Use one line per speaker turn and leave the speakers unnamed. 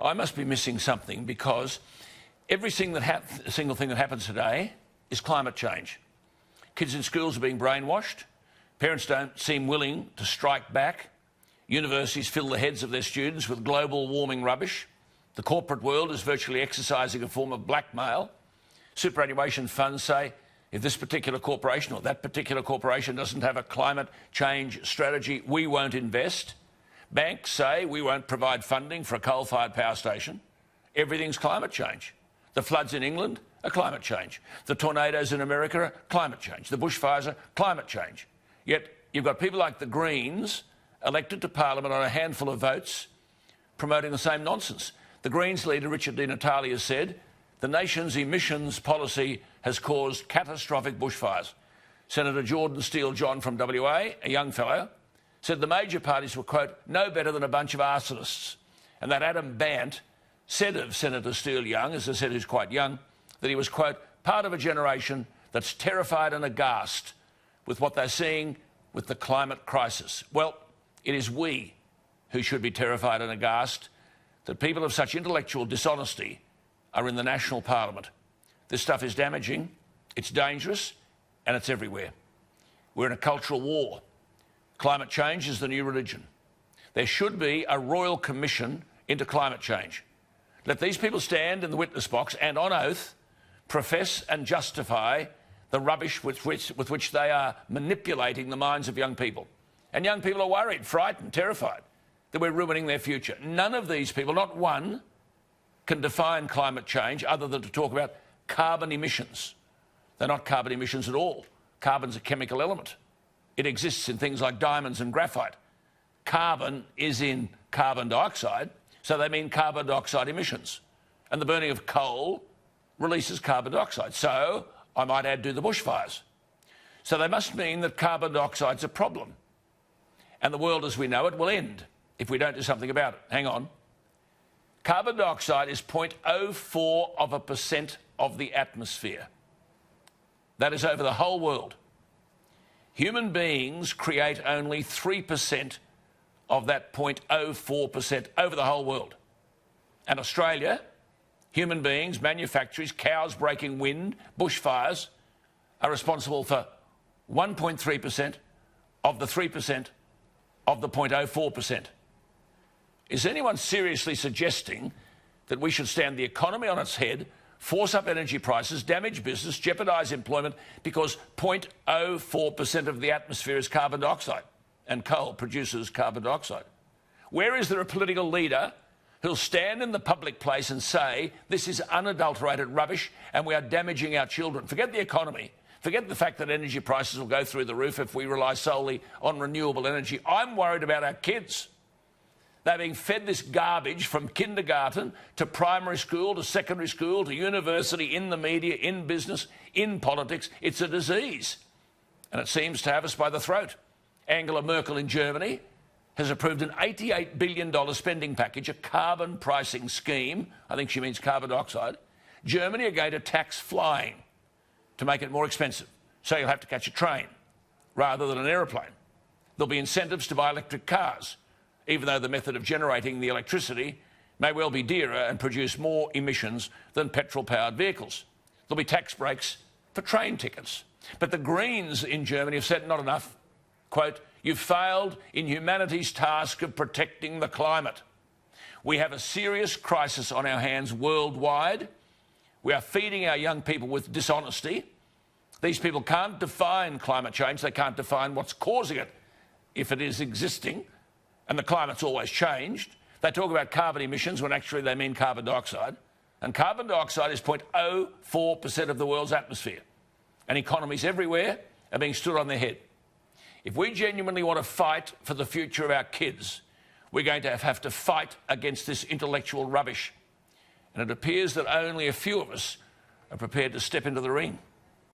I must be missing something, because every single thing that happens today is climate change. Kids in schools are being brainwashed. Parents don't seem willing to strike back. Universities fill the heads of their students with global warming rubbish. The corporate world is virtually exercising a form of blackmail. Superannuation funds say if this particular corporation or that particular corporation doesn't have a climate change strategy, we won't invest. Banks say we won't provide funding for a coal-fired power station. Everything's climate change. The floods in England are climate change. The tornadoes in America are climate change. The bushfires are climate change. Yet you've got people like the Greens elected to Parliament on a handful of votes promoting the same nonsense. The Greens leader, Richard Di Natalia, said the nation's emissions policy has caused catastrophic bushfires. Senator Jordan Steele-John from WA, a young fellow, said the major parties were, quote, no better than a bunch of arsonists. And that Adam Bant said of Senator Steele-Young, as I said, who's quite young, that he was, quote, part of a generation that's terrified and aghast with what they're seeing with the climate crisis. Well, it is we who should be terrified and aghast that people of such intellectual dishonesty are in the national parliament. This stuff is damaging, it's dangerous, and it's everywhere. We're in a cultural war. Climate change is the new religion. There should be a royal commission into climate change. Let these people stand in the witness box and, on oath, profess and justify the rubbish with which they are manipulating the minds of young people. And young people are worried, frightened, terrified that we're ruining their future. None of these people, not one, can define climate change other than to talk about carbon emissions. They're not carbon emissions at all. Carbon's a chemical element. It exists in things like diamonds and graphite. Carbon is in carbon dioxide, so they mean carbon dioxide emissions. And the burning of coal releases carbon dioxide. So, I might add, do the bushfires. So they must mean that carbon dioxide's a problem. And the world as we know it will end if we don't do something about it. Hang on. Carbon dioxide is 0.04% of the atmosphere. That is over the whole world. Human beings create only 3% of that 0.04% over the whole world. And Australia, human beings, manufacturers, cows breaking wind, bushfires, are responsible for 1.3% of the 3% of the 0.04%. Is anyone seriously suggesting that we should stand the economy on its head, force up energy prices, damage business, jeopardise employment because 0.04% of the atmosphere is carbon dioxide and coal produces carbon dioxide? Where is there a political leader who'll stand in the public place and say this is unadulterated rubbish and we are damaging our children? Forget the economy. Forget the fact that energy prices will go through the roof if we rely solely on renewable energy. I'm worried about our kids. They're being fed this garbage from kindergarten to primary school to secondary school to university, in the media, in business, in politics. It's a disease. And it seems to have us by the throat. Angela Merkel in Germany has approved an $88 billion spending package, a carbon pricing scheme. I think she means carbon dioxide. Germany are going to tax flying to make it more expensive. So you'll have to catch a train rather than an aeroplane. There'll be incentives to buy electric cars, even though the method of generating the electricity may well be dearer and produce more emissions than petrol-powered vehicles. There'll be tax breaks for train tickets. But the Greens in Germany have said not enough. Quote, you've failed in humanity's task of protecting the climate. We have a serious crisis on our hands worldwide. We are feeding our young people with dishonesty. These people can't define climate change. They can't define what's causing it, if it is existing. And the climate's always changed. They talk about carbon emissions when actually they mean carbon dioxide. And carbon dioxide is 0.04% of the world's atmosphere. And economies everywhere are being stood on their head. If we genuinely want to fight for the future of our kids, we're going to have to fight against this intellectual rubbish. And it appears that only a few of us are prepared to step into the ring.